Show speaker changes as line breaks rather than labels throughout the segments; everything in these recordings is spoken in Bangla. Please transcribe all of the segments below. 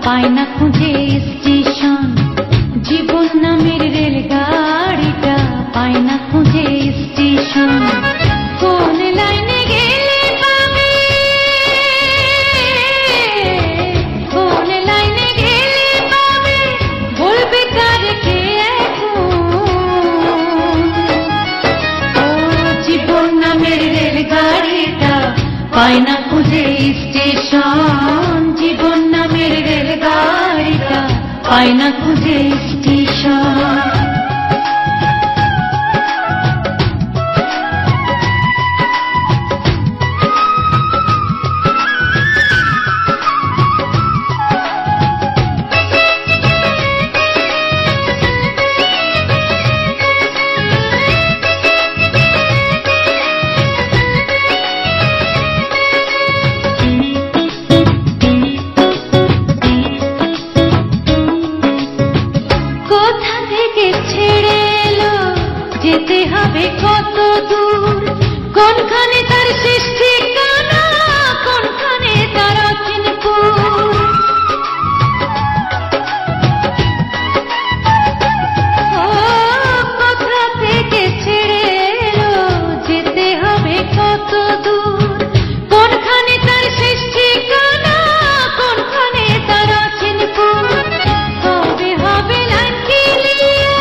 পায় না খুঁজে স্টেশন। জীবন নামের রেলগাড়িটা পায় না খুঁজে স্টেশন। কোন লাইনে গেলে পাবে, কোন লাইনে গেলে পাবে, বলবে কার কে এখন। ও জীবন নামের রেলগাড়িটা পায় না খুঁজে স্টেশন। জীবন নামের রেলগাড়িটা পায় না খুঁজে স্টেশন। যেতে হবে কত দূর, কোনখানে তার শেষ ঠিকানা, কোনখানে তার অচিনপুর। ও কোথা থেকে ছেড়ে এলো, যেতে হবে কত দূর, কোনখানে তার শেষ ঠিকানা, কোনখানে তার অচিনপুর। কবে হবে লাইন ক্লিয়ার,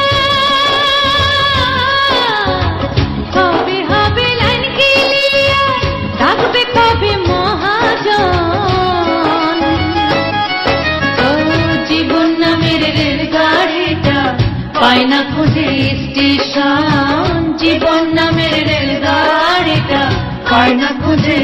কবে হবে লাইন ক্লিয়ার, থাকবে কবে মহাজন। ও জীবন নামের রেলগাড়িটা পায় না খুঁজে স্টেশন। জীবন নামের রেলগাড়িটা পায় না খুঁজে